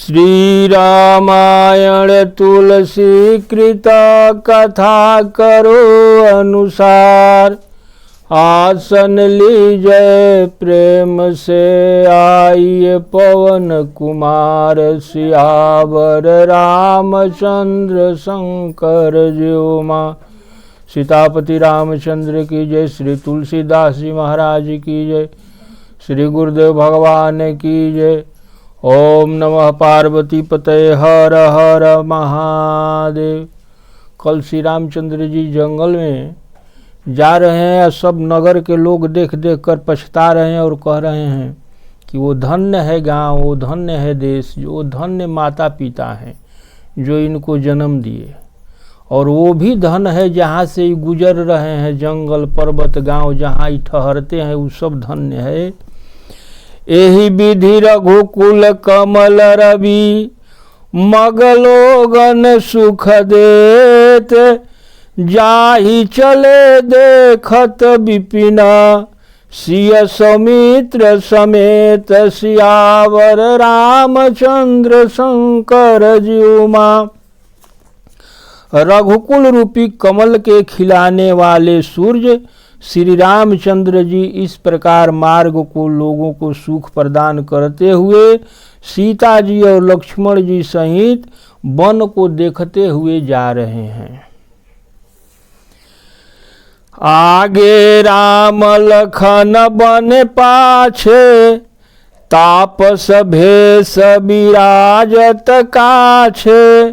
श्री रामायण तुलसी कृत कथा करो अनुसार। आसन लीजय प्रेम से आइए पवन कुमार। सियावर रामचंद्र शंकर ज्यों मां। सीतापति रामचंद्र की जय। श्री तुलसीदास जी महाराज की जय। श्री गुरुदेव भगवान की जय। ओम नमः पार्वती पतये हर हर महादेव। कल श्री रामचंद्र जी जंगल में जा रहे हैं। सब नगर के लोग देख देख कर पछता रहे हैं और कह रहे हैं कि वो धन्य है गांव, वो धन्य है देश, वो धन्य माता पिता हैं जो इनको जन्म दिए, और वो भी धन है जहाँ से गुजर रहे हैं। जंगल पर्वत गांव जहाँ ठहरते हैं वो सब धन्य है। एहि विधि रघुकुल कमल रवि मगलोगन सुख देत। जाहि चले देखत विपिना सिय सौमित्र समेत। सियावर रामचंद्र शंकर ज्यों मां। रघुकुल रूपी कमल के खिलाने वाले सूर्य श्री रामचंद्र जी इस प्रकार मार्ग को लोगों को सुख प्रदान करते हुए सीता जी और लक्ष्मण जी सहित वन को देखते हुए जा रहे हैं। आगे राम लखन बन पाछे तापस भेष विराजत काछे।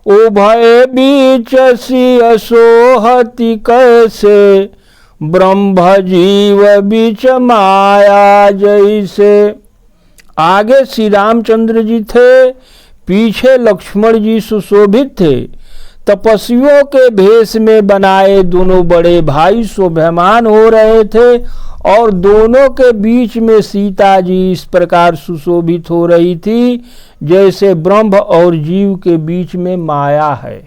उभय बीच सिय सोहति कैसे ब्रह्म जीव बीच माया जैसे। आगे श्री रामचंद्र जी थे, पीछे लक्ष्मण जी सुशोभित थे। तपस्वियों के भेष में बनाए दोनों बड़े भाई शोभायमान हो रहे थे और दोनों के बीच में सीता जी इस प्रकार सुशोभित हो रही थी जैसे ब्रह्म और जीव के बीच में माया है।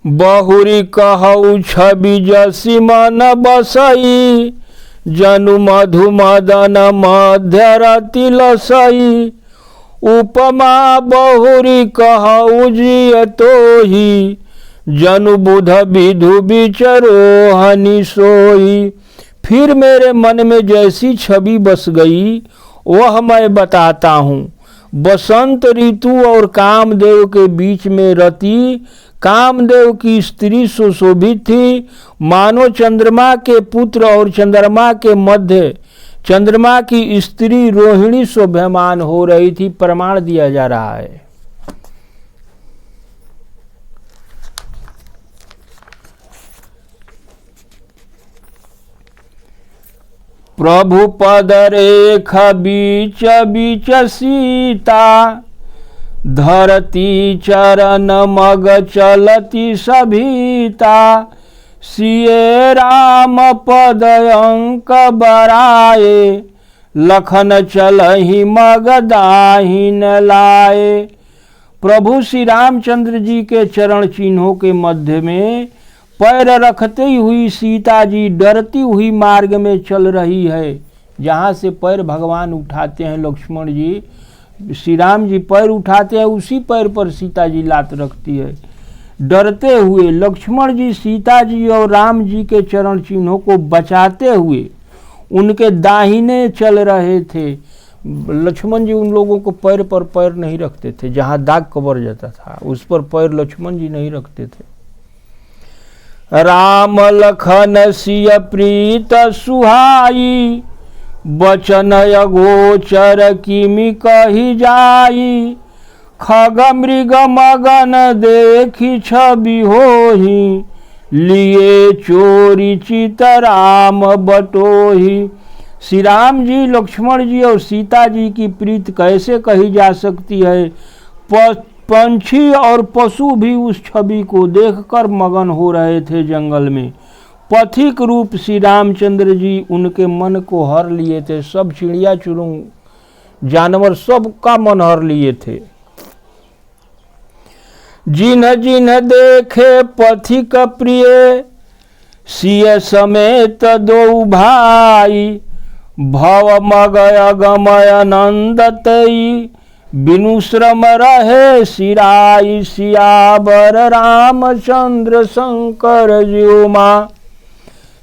बहुरी कहु छवि जसी मन बसई। जनु मधु मदन मध्य रति लसई। उपमा बहुरी कहु जिय तोहि। जनु बुध विधु विचरो हनि सोई। फिर मेरे मन में जैसी छवि बस गई वह मैं बताता हूँ। बसंत ऋतु और कामदेव के बीच में रति कामदेव की स्त्री सुशोभित थी, मानो चंद्रमा के पुत्र और चंद्रमा के मध्य चंद्रमा की स्त्री रोहिणी शोभायमान हो रही थी। प्रमाण दिया जा रहा है। प्रभु पद रेख बीच बीच सीता। धरती चरण मग चलती सभीता। सिए राम पद अंक बराए। लखन चलहि मग दाहिन लाए। प्रभु श्री रामचंद्र जी के चरण चिन्हों के मध्य में पैर रखते हुई सीता जी डरती हुई मार्ग में चल रही है। जहाँ से पैर भगवान उठाते हैं लक्ष्मण जी, श्री राम जी पैर उठाते हैं उसी पैर पर सीता जी लात रखती है। डरते हुए लक्ष्मण जी सीता जी और राम जी के चरण चिन्हों को बचाते हुए उनके दाहिने चल रहे थे। लक्ष्मण जी उन लोगों को पैर पर पैर नहीं रखते थे। जहाँ दाग कबर जाता था उस पर पैर लक्ष्मण जी नहीं रखते थे। राम लखन सिय प्रीत सुहाई। बचन अगोचर किमि कहि जाई। खग मृग मगन देखी छवि होहि। लिए चोरी चित राम बटोही। श्री राम जी लक्ष्मण जी और सीता जी की प्रीत कैसे कही जा सकती है। पंछी और पशु भी उस छवि को देखकर मगन हो रहे थे जंगल में। पथिक रूप श्री रामचंद्र जी उनके मन को हर लिए थे। सब चिड़िया चुरुंग जानवर सब का मन हर लिए थे। जिन्ह जिन्ह देखे पथिक प्रिय। सिय समेत दो भाई। भवमगय गमय नंदतई, बिनु श्रम रहे सिराई सियावर रामचंद्र शंकर ज्यों माँ।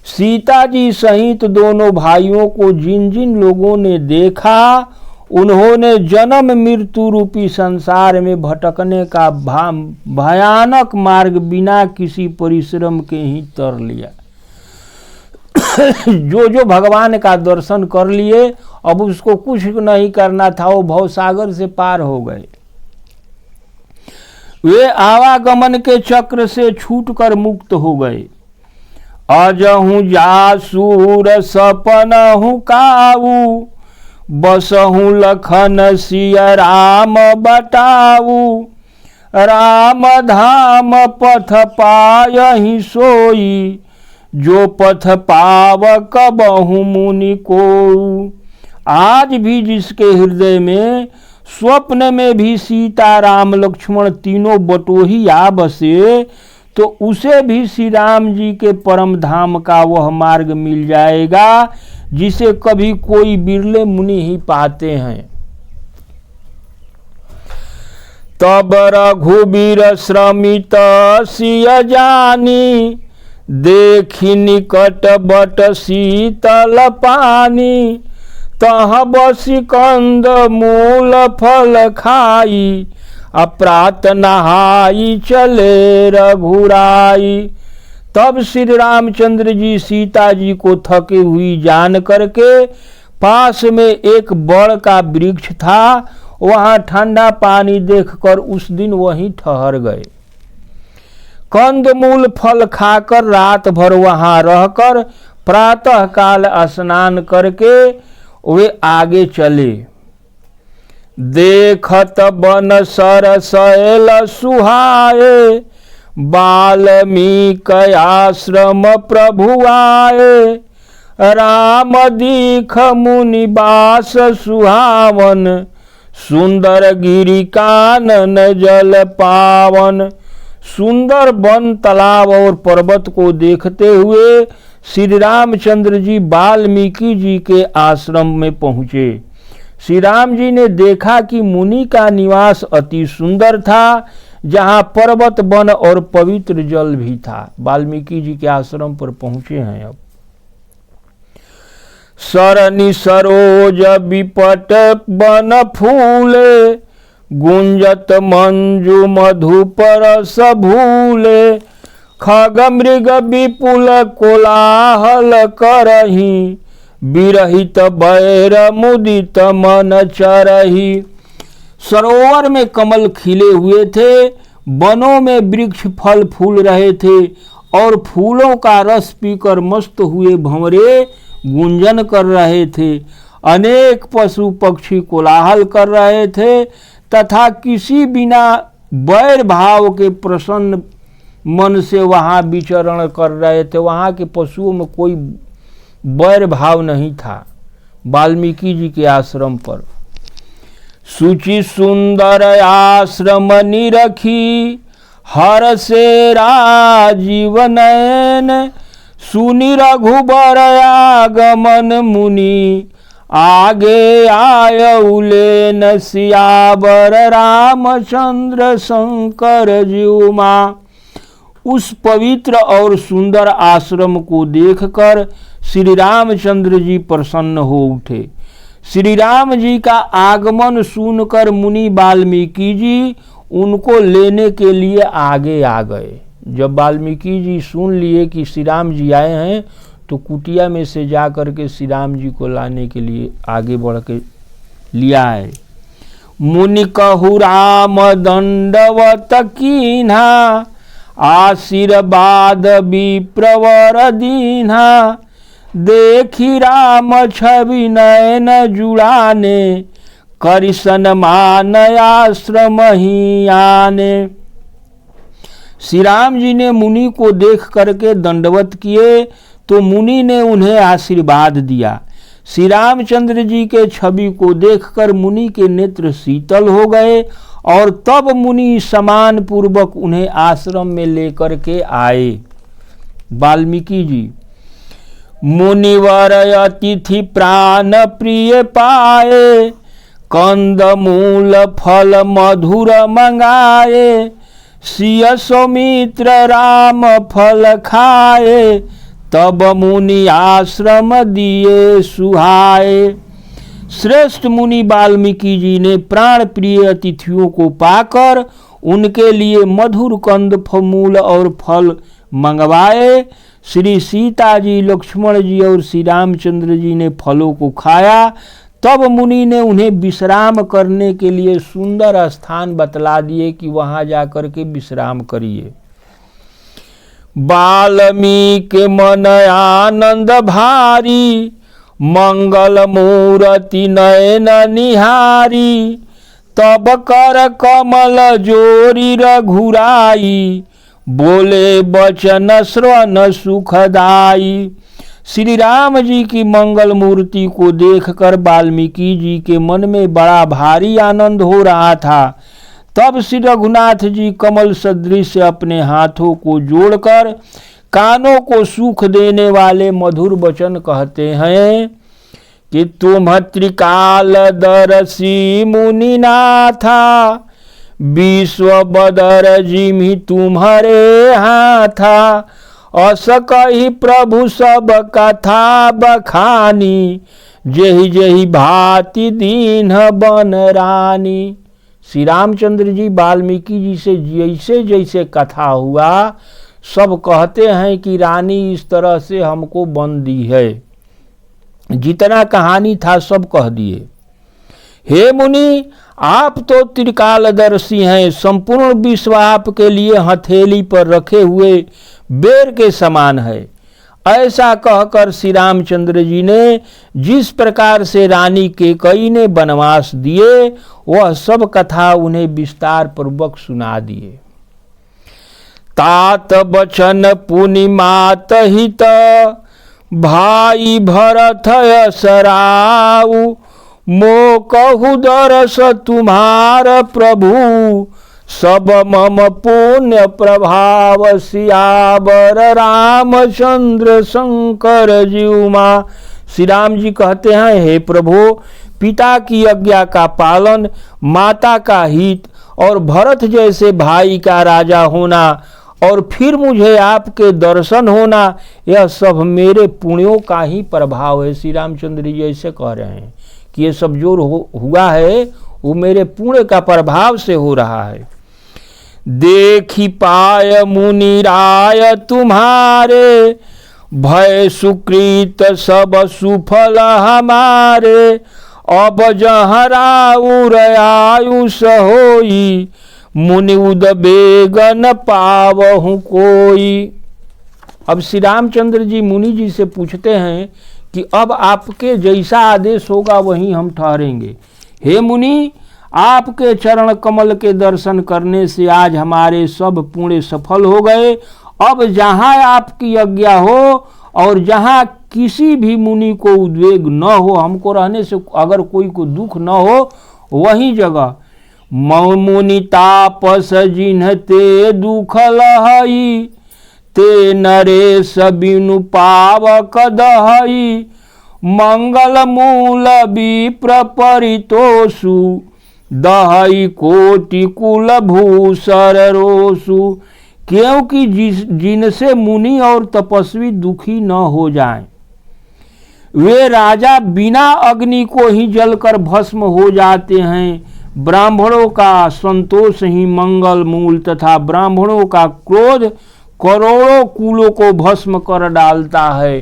सीता जी सहित दोनों भाइयों को जिन जिन लोगों ने देखा, उन्होंने जन्म मृत्यु रूपी संसार में भटकने का भयानक मार्ग बिना किसी परिश्रम के ही तर लिया। जो भगवान का दर्शन कर लिए, अब उसको कुछ नहीं करना था, वो भवसागर से पार हो गए। वे आवागमन के चक्र से छूटकर मुक्त हो गए। अजहु जासूर सपनहु काऊ, बसहु लखन सिय राम बटाऊ। राम धाम पथ पायहि सोई, जो पथ पावक बहु मुनि को। आज भी जिसके हृदय में स्वप्न में भी सीता राम लक्ष्मण तीनों बटोही आ बसे, तो उसे भी श्री राम जी के परम धाम का वह मार्ग मिल जाएगा जिसे कभी कोई बिरले मुनि ही पाते हैं। तब रघुबीर श्रमित सिय जानी, देखी निकट बट शीतल पानी। तह बसी कंद मूल फल खाई, अप्रात नहाई चले रघुराई। तब श्री रामचंद्र जी सीता जी को थके हुई जान करके पास में एक बड़ का वृक्ष था, वहां ठंडा पानी देखकर उस दिन वहीं ठहर गए। कंदमूल फल खाकर रात भर वहां रहकर प्रातः काल स्नान करके वे आगे चले। देखत बन सरसैल सुहाए, वाल्मीकि आश्रम प्रभु आए। राम दीख मुनि बास सुहावन, सुंदर गिरि कानन जल पावन। सुंदर वन तालाब और पर्वत को देखते हुए श्री रामचंद्र जी वाल्मीकि जी के आश्रम में पहुँचे। श्री राम जी ने देखा कि मुनि का निवास अति सुंदर था, जहाँ पर्वत वन और पवित्र जल भी था। वाल्मीकि जी के आश्रम पर पहुँचे हैं। अब सरनि सरोज विपट वन फूले, गुंजत मंजु मधुपर सभूले। खग मृग विपुल कोलाहल करही, विरहित बैर मुदित मन चरही। सरोवर में कमल खिले हुए थे, वनों में वृक्ष फल फूल रहे थे और फूलों का रस पीकर मस्त हुए भंवरे गुंजन कर रहे थे। अनेक पशु पक्षी कोलाहल कर रहे थे तथा किसी बिना बैर भाव के प्रसन्न मन से वहाँ विचरण कर रहे थे। वहाँ के पशुओं में कोई बैर भाव नहीं था। वाल्मीकि जी के आश्रम पर सुचि सुंदर आश्रम निरखी, हर से राजीव नयन। सुनि रघुबर आगमन मुनि, आगे आयउले न सियावर रामचंद्र शंकर ज्यों माँ। उस पवित्र और सुंदर आश्रम को देखकर श्री रामचंद्र जी प्रसन्न हो उठे। श्री राम जी का आगमन सुनकर मुनि वाल्मीकि जी उनको लेने के लिए आगे आ गए। जब वाल्मीकि जी सुन लिए कि श्री राम जी आए हैं, तो कुटिया में से जा कर के श्री राम जी को लाने के लिए आगे बढ़ के लिया है। मुनि कहु राम दंडवत कीन्हा, आशीर्वाद विप्रवर दीन्हा। देखी राम छवि नयन जुड़ाने, करिसन मान आश्रम ही आने। श्री राम जी ने मुनि को देख करके दंडवत किए तो मुनि ने उन्हें आशीर्वाद दिया। श्री रामचंद्र जी के छवि को देखकर मुनि के नेत्र शीतल हो गए और तब मुनि सम्मान पूर्वक उन्हें आश्रम में लेकर के आए। वाल्मीकि जी मुनिवर अतिथि प्राण प्रिय पाए, कंद मूल फल मधुर मंगाए, सिय सौमित्र राम फल खाए, तब मुनि आश्रम दिए सुहाए। श्रेष्ठ मुनि वाल्मीकि जी ने प्राण प्रिय अतिथियों को पाकर उनके लिए मधुर कंद मूल और फल मंगवाए। श्री सीता जी, लक्ष्मण जी और श्री रामचंद्र जी ने फलों को खाया। तब मुनि ने उन्हें विश्राम करने के लिए सुंदर स्थान बतला दिए कि वहां जाकर के विश्राम करिए। वाल्मीकि मन आनंद भारी, मंगल मूर्ति नयन निहारी, तब कर कमल जोरी रघुराई, बोले बचन श्रवण सुखदाई। श्री राम जी की मंगल मूर्ति को देखकर वाल्मीकि जी के मन में बड़ा भारी आनंद हो रहा था। तब श्री रघुनाथ जी कमल सदृश अपने हाथों को जोड़कर कानों को सुख देने वाले मधुर वचन कहते हैं कि तुम त्रिकालदर्शी मुनिनाथा, विश्व बदर जिमि तुम्हारे हाथा, अस कही प्रभु सब कथा बखानी, जही जही भांति दीन बन रानी। श्री रामचंद्र जी वाल्मीकि जी से जैसे जैसे कथा हुआ सब कहते हैं कि रानी इस तरह से हमको बन दी है। जितना कहानी था सब कह दिए। हे मुनि, आप तो त्रिकालदर्शी हैं, संपूर्ण विश्व आपके लिए हथेली पर रखे हुए बेर के समान है। ऐसा कहकर श्री रामचंद्र जी ने जिस प्रकार से रानी कैकेयी ने वनवास दिए वह सब कथा उन्हें विस्तार पूर्वक सुना दिए। तात बचन पुनि मात हित, भाई भरत सराऊ, मो कहु दरस तुम्हार प्रभु, सब मम पुण्य प्रभाव, सियावर रामचंद्र शंकर जीउमा। श्री राम जी कहते हैं, हे प्रभु, पिता की आज्ञा का पालन, माता का हित और भरत जैसे भाई का राजा होना और फिर मुझे आपके दर्शन होना, यह सब मेरे पुण्यों का ही प्रभाव है। श्री रामचंद्र जी ऐसे कह रहे हैं कि ये सब जो हुआ है वो मेरे पुण्य का प्रभाव से हो रहा है। देखी पाय मुनि राय तुम्हारे, भय सुकृत सब सुफल हमारे, अब जहाँ राउर आयुष होई, मुनि उदबेगन पावहु कोई। अब श्री रामचंद्र जी मुनि जी से पूछते हैं कि अब आपके जैसा आदेश होगा वहीं हम ठहरेंगे। हे मुनि, आपके चरण कमल के दर्शन करने से आज हमारे सब पुण्य सफल हो गए। अब जहाँ आपकी आज्ञा हो और जहाँ किसी भी मुनि को उद्वेग न हो, हमको रहने से अगर कोई को दुख न हो, वही जगह मुनि तापस जिन्ह ते दुख लहई, ते नरेश बिनु पावक दहई, मंगल मूल विप्र परितोषु, दहई कोटि कुल भूसर रोसु। क्योंकि जिनसे मुनि और तपस्वी दुखी न हो जाएं, वे राजा बिना अग्नि को ही जलकर भस्म हो जाते हैं। ब्राह्मणों का संतोष ही मंगल मूल तथा ब्राह्मणों का क्रोध करोड़ों कुलों को भस्म कर डालता है।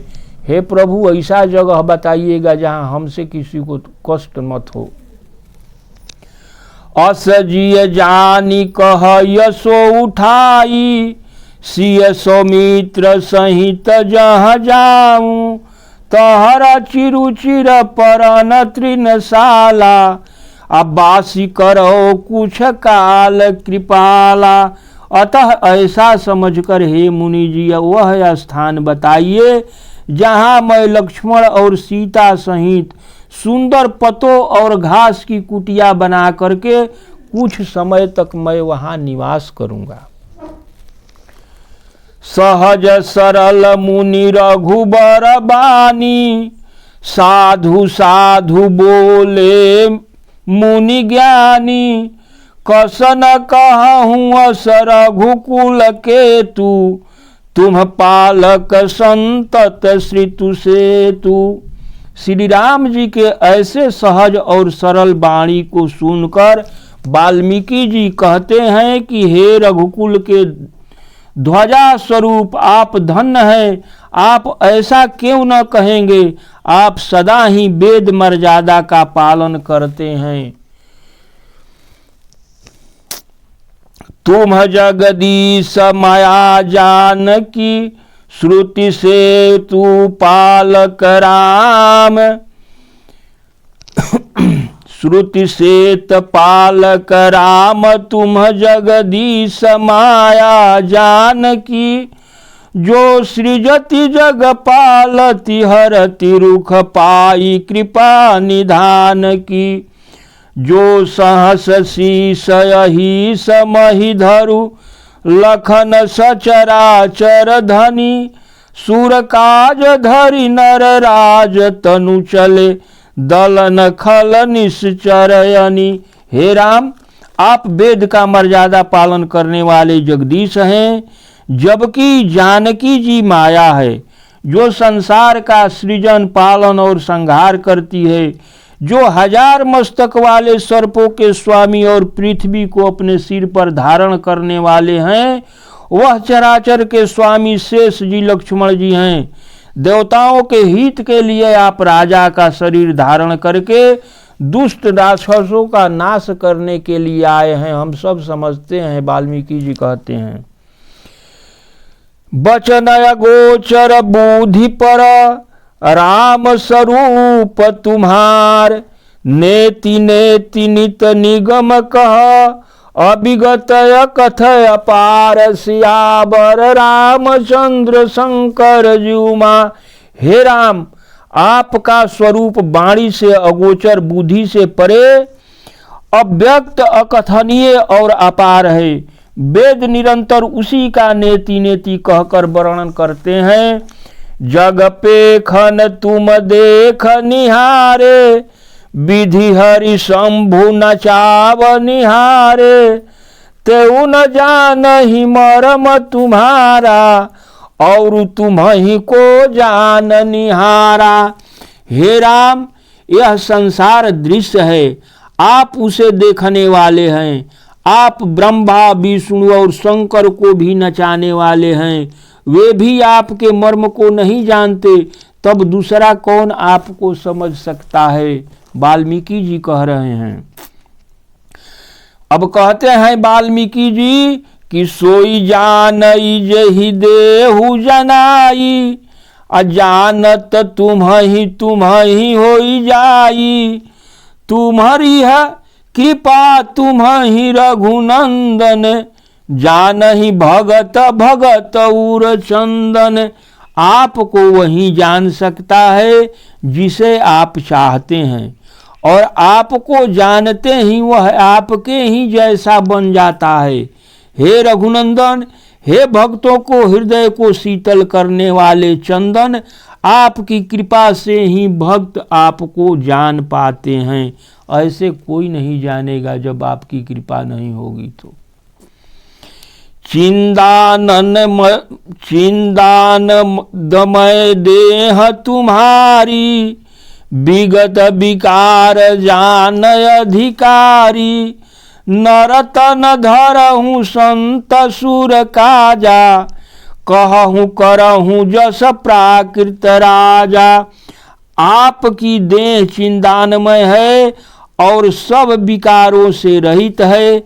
हे प्रभु, ऐसा जगह बताइएगा जहां हमसे किसी को कष्ट मत हो। अस जिय जानी कह यशो उठाई, सिय सौमित्र सहित जहाँ जाऊं, तहरा चिरुचिर परन तृणशाला, अब्बासी करो कुछ काल कृपाला। अतः ऐसा समझकर हे मुनि जी वह स्थान बताइए जहाँ मैं लक्ष्मण और सीता सहित सुंदर पतों और घास की कुटिया बना करके कुछ समय तक मैं वहाँ निवास करूँगा। सहज सरल मुनि रघुबर बानी, साधु साधु बोले मुनि ज्ञानी। कसन कहूँ अस रघुकुल केतु, तुम पालक संतत श्रीतु सेतु। श्री राम जी के ऐसे सहज और सरल वाणी को सुनकर वाल्मीकि जी कहते हैं कि हे रघुकुल के ध्वजा स्वरूप आप धन्य हैं। आप ऐसा क्यों न कहेंगे, आप सदा ही वेद मर्यादा का पालन करते हैं। तुम जगदीश माया जानकी, श्रुति से तू पालक राम। श्रुति सेत पालक राम, तुम जगदीश माया जानकी। जो सृजति जग पालति, हरति रुख पाई कृपा निधान की। जो सहस शीस यही समहि धरु, लखन सचराचर धनी। सुर काज धरि नर राज, तनु चले दलन खल निश्चरयनी। हे राम, आप वेद का मर्यादा पालन करने वाले जगदीश हैं, जबकि जानकी जी माया है, जो संसार का सृजन पालन और संहार करती है। जो हजार मस्तक वाले सर्पों के स्वामी और पृथ्वी को अपने सिर पर धारण करने वाले हैं, वह चराचर के स्वामी शेष जी लक्ष्मण जी हैं। देवताओं के हित के लिए आप राजा का शरीर धारण करके दुष्ट राक्षसों का नाश करने के लिए आए हैं, हम सब समझते हैं। वाल्मीकि जी कहते हैं, बचनय गोचर बुद्धि पर, राम स्वरूप तुम्हार। नेति नेति नित निगम कह, अभिगतय कथय अपार। सियावर रामचंद्र शंकर जुमा। हे राम, आपका स्वरूप वाणी से अगोचर, बुद्धि से परे, अव्यक्त, अकथनीय और अपार है। वेद निरंतर उसी का नेति नेति कहकर वर्णन करते हैं। जग पेखन तुम देख निहारे, विधि हरि शंभु नचाव निहारे। तेउ न जान ही मरम तुम्हारा, और तुम ही को जान निहारा। हे राम, यह संसार दृश्य है, आप उसे देखने वाले हैं। आप ब्रह्मा विष्णु और शंकर को भी नचाने वाले हैं, वे भी आपके मर्म को नहीं जानते, तब दूसरा कौन आपको समझ सकता है। वाल्मीकि जी कह रहे हैं। अब कहते हैं वाल्मीकि जी कि सोई जानई जेहि देहु जनाई, अजानत तुम ही होई जाई। तुम्हारी है कृपा तुम ही रघुनंदन, जानहि भगत भगत उर चंदन। आपको वही जान सकता है जिसे आप चाहते हैं, और आपको जानते ही वह आपके ही जैसा बन जाता है। हे रघुनंदन, हे भक्तों को हृदय को शीतल करने वाले चंदन, आपकी कृपा से ही भक्त आपको जान पाते हैं। ऐसे कोई नहीं जानेगा जब आपकी कृपा नहीं होगी तो। चिंदान दमय देह तुम्हारी, विगत विकार जान अधिकारी। नरतन धरहूँ संत सुर काजा, कहूँ करहूँ जस प्राकृत राजा। आपकी देह चिंदानमय है और सब विकारों से रहित है।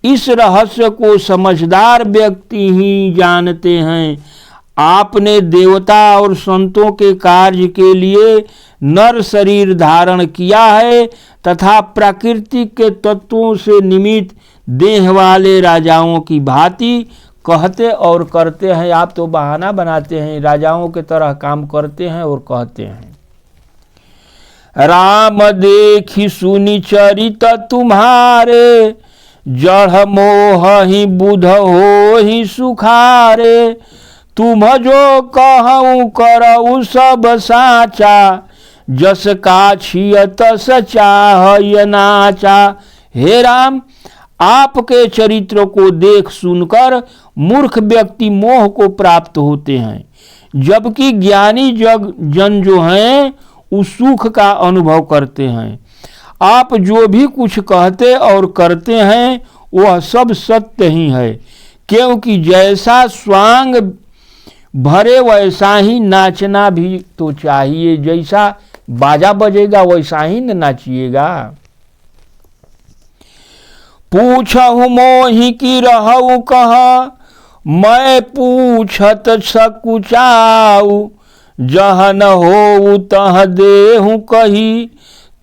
इस रहस्य को समझदार व्यक्ति ही जानते हैं। आपने देवता और संतों के कार्य के लिए नर शरीर धारण किया है तथा प्रकृति के तत्वों से निमित्त देह वाले राजाओं की भांति कहते और करते हैं। आप तो बहाना बनाते हैं, राजाओं के तरह काम करते हैं और कहते हैं। राम देखी सुनि चरित तुम्हारे, जड़ मोह ही बुध हो ही सुखारे। तुम जो कहूँ करऊ सब साचा, जस का छिय तस चाह नाचा। हे राम, आपके चरित्र को देख सुनकर मूर्ख व्यक्ति मोह को प्राप्त होते हैं, जबकि ज्ञानी जन जो हैं उस सुख का अनुभव करते हैं। आप जो भी कुछ कहते और करते हैं वह सब सत्य ही है, क्योंकि जैसा स्वांग भरे वैसा ही नाचना भी तो चाहिए। जैसा बाजा बजेगा वैसा ही न नाचिएगा। पूछहु मोहि की रहु कहा, मैं पूछत सकुचाऊ। जह न हो तह देहु कही,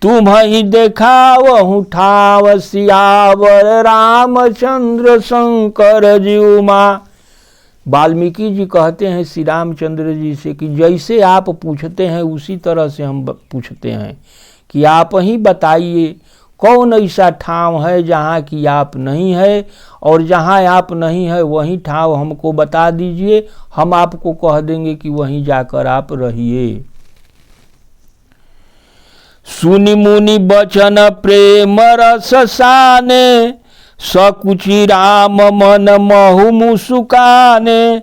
तुम्हि देखावहु ठाव। सियावर रामचंद्र शंकर जीव माँ। वाल्मीकि जी कहते हैं श्री रामचंद्र जी से कि जैसे आप पूछते हैं उसी तरह से हम पूछते हैं कि आप ही बताइए कौन ऐसा ठाव है जहाँ की आप नहीं है, और जहाँ आप नहीं है वहीं ठाव हमको बता दीजिए, हम आपको कह देंगे कि वहीं जाकर आप रहिए। सुनि मुनि बचन प्रेम रस साने, सकुचि राम मन महु मुसुकाने।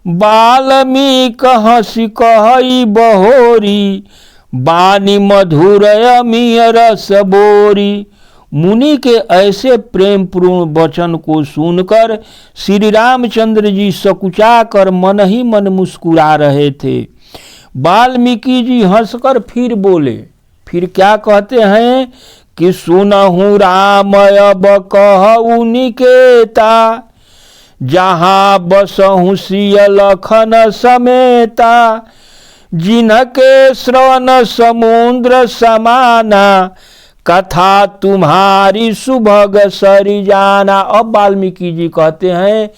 वाल्मीकि हंसी कहई बहोरी, बानी मधुर अमीय रस बोरी। मुनि के ऐसे प्रेम पूर्ण वचन को सुनकर श्री रामचंद्र जी सकुचा कर मन ही मन मुस्कुरा रहे थे। वाल्मीकि जी हंसकर फिर बोले, फिर क्या कहते हैं कि सुनहु राम अब कहु निकेता, जहाँ बसहु सिय लखन समेता। जिनके श्रवण समुद्र समाना, कथा तुम्हारी सुभग सरी जाना। अब वाल्मीकि जी कहते हैं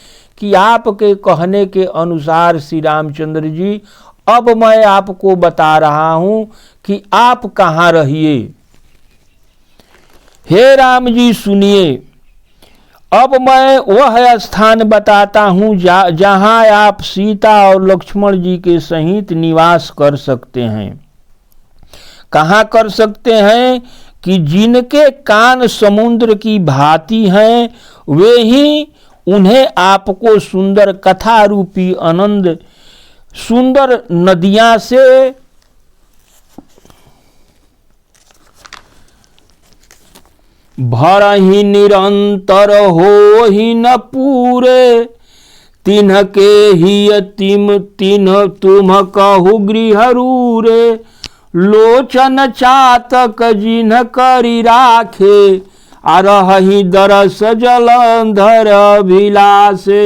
कि आपके कहने के अनुसार श्री रामचंद्र जी, अब मैं आपको बता रहा हूं कि आप कहाँ रहिए। हे राम जी सुनिए, अब मैं वह स्थान बताता हूँ जहाँ आप सीता और लक्ष्मण जी के सहित निवास कर सकते हैं। कहाँ कर सकते हैं कि जिनके कान समुद्र की भांति हैं, वे ही उन्हें आपको सुंदर कथा रूपी आनंद सुंदर नदियाँ से भरहि निरंतर हो ही न पूरे। तिन्ह के ही तिन्ह तुम कहु गृह रूरे। लोचन चातक जिन्ह करी राखे, अरहि दरस जलंधर अभिलाषे।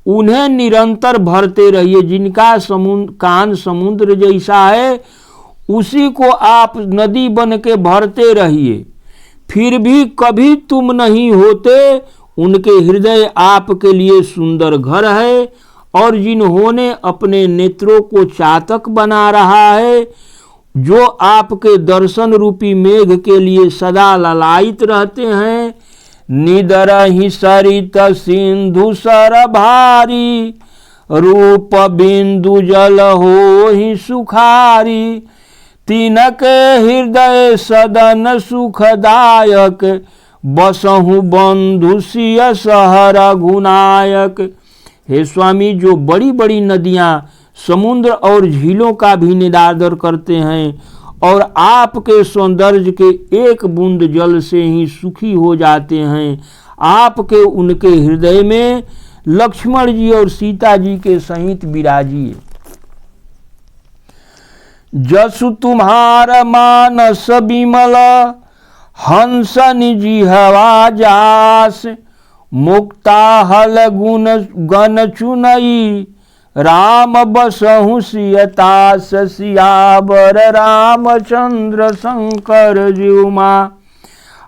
उन्हें निरंतर भरते रहिए। जिनका कान समुद्र जैसा है उसी को आप नदी बन के भरते रहिए, फिर भी कभी तुम नहीं होते। उनके हृदय आपके लिए सुंदर घर है, और जिन्होंने अपने नेत्रों को चातक बना रहा है, जो आपके दर्शन रूपी मेघ के लिए सदा ललायित रहते हैं। निदरहि सरित सिंधु सर भारी, रूप बिंदु जल होहि सुखारी। तिनके हृदय सदन सुखदायक, बसहु बंधु सिय सहर गुनायक। हे स्वामी, जो बड़ी बड़ी नदियाँ समुद्र और झीलों का भी निरादर करते हैं और आपके सौंदर्य के एक बूंद जल से ही सुखी हो जाते हैं, आपके उनके हृदय में लक्ष्मण जी और सीता जी के सहित विराजिए। जसु तुम्हार मानस विमल, हंस जिह्वा जास। मुक्ता हल गुण गण चुनई, राम बसहु सियतास। सियावर रामचंद्र शंकर जीव माँ।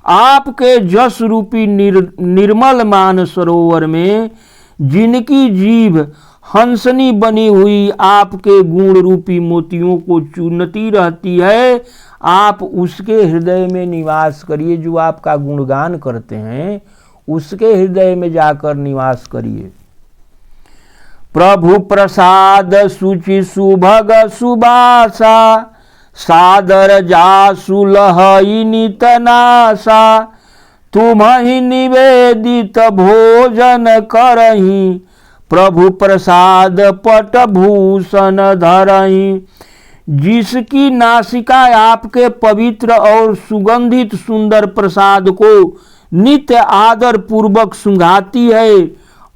आपके जस रूपी निर्मल मान सरोवर में जिनकी जीभ हंसनी बनी हुई आपके गुण रूपी मोतियों को चुनती रहती है, आप उसके हृदय में निवास करिए। जो आपका गुणगान करते हैं उसके हृदय में जाकर निवास करिए। प्रभु प्रसाद सुचि सुभग सुबासा, सादर जासु लहई नितनासा, तुम्हि निवेदित भोजन करही, प्रभु प्रसाद पट भूषण धरही। जिसकी नासिका आपके पवित्र और सुगंधित सुंदर प्रसाद को नित्य आदर पूर्वक सुंघाती है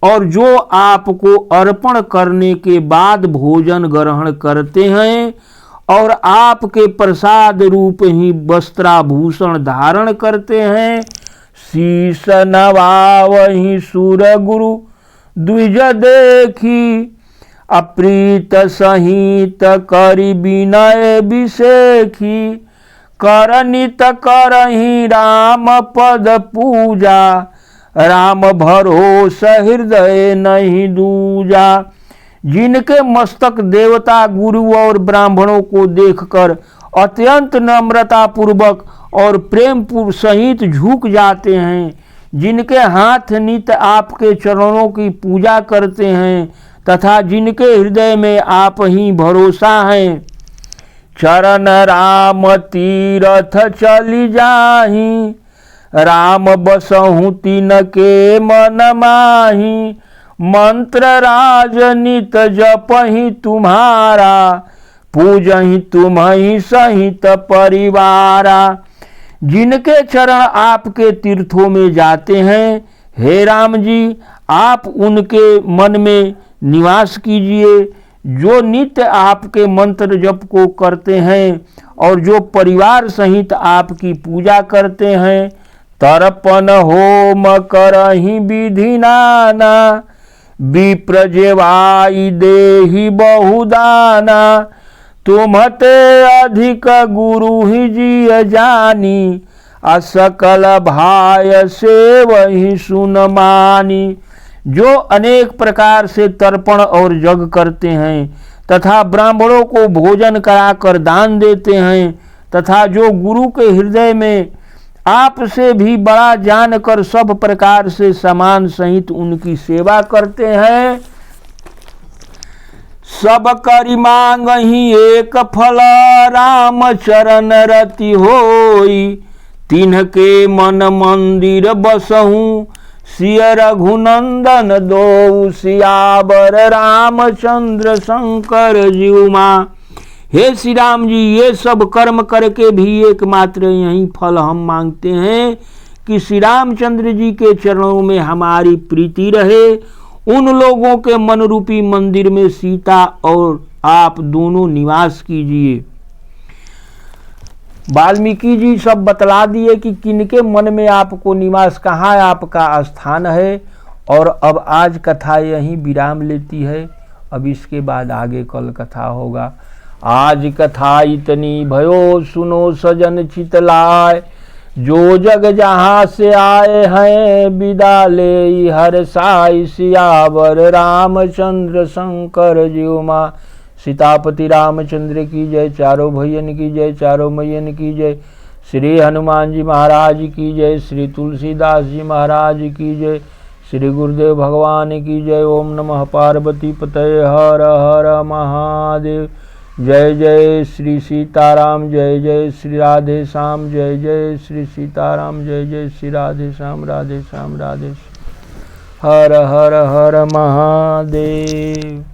और जो आपको अर्पण करने के बाद भोजन ग्रहण करते हैं और आपके प्रसाद रूप ही वस्त्राभूषण धारण करते हैं, शीश नवावहि सुर गुरु द्विज देखी, अप्रीत सहित करि विनय विसेखी, करनित करहि राम पद पूजा, राम भरोस हृदय नहीं दूजा। जिनके मस्तक देवता गुरु और ब्राह्मणों को देखकर अत्यंत नम्रता पूर्वक और प्रेम सहित झुक जाते हैं, जिनके हाथ नित्य आपके चरणों की पूजा करते हैं तथा जिनके हृदय में आप ही भरोसा है, चरण राम तीरथ चली जाही, राम बसहु तिन के मन माही, मंत्र राजनित जपहि तुम्हारा, पूजहि तुम्हि सहित परिवारा। जिनके चरण आपके तीर्थों में जाते हैं, हे राम जी आप उनके मन में निवास कीजिए। जो नित्य आपके मंत्र जप को करते हैं और जो परिवार सहित आपकी पूजा करते हैं, तर्पण होम करहि विधि नाना, विप्रजेवाई देहि बहुदाना, तुमते अधिक गुरु ही जिय जानी, असकल भाय से वही सुन मानी। जो अनेक प्रकार से तर्पण और जग करते हैं तथा ब्राह्मणों को भोजन कराकर दान देते हैं तथा जो गुरु के हृदय में आपसे भी बड़ा जानकर सब प्रकार से समान सहित उनकी सेवा करते हैं, सब करि मांगहि एक फल, राम चरण रति होई, तिन्हके मन मंदिर बसहु, सिय रघुनंदन दो सियावर, रामचंद्र शंकर जीउमा। हे श्री राम जी, ये सब कर्म करके भी एकमात्र यही फल हम मांगते हैं कि श्री रामचंद्र जी के चरणों में हमारी प्रीति रहे। उन लोगों के मन रूपी मंदिर में सीता और आप दोनों निवास कीजिए। वाल्मीकि जी सब बतला दिए कि किनके मन में आपको निवास, कहाँ आपका स्थान है। और अब आज कथा यहीं विराम लेती है। अब इसके बाद आगे कल कथा होगा। आज कथा इतनी भयो सुनो सजन चितलाय, जो जग जहाँ से आए हैं विदा ले हर साई, सियावर रामचंद्र शंकर जीउमा। सीतापति रामचंद्र की जय, चारों भैयन की जय, चारों मैयन की जय, श्री हनुमान जी महाराज की जय, श्री तुलसीदास जी महाराज की जय, श्री गुरुदेव भगवान की जय। ओम नमः पार्वती पतये, हर हर महादेव। जय जय श्री सीताराम, जय जय श्री राधे श्याम, जय जय श्री सीताराम, जय जय श्री राधे श्याम, राधे श्याम, राधे श्याम। हर हर हर महादेव।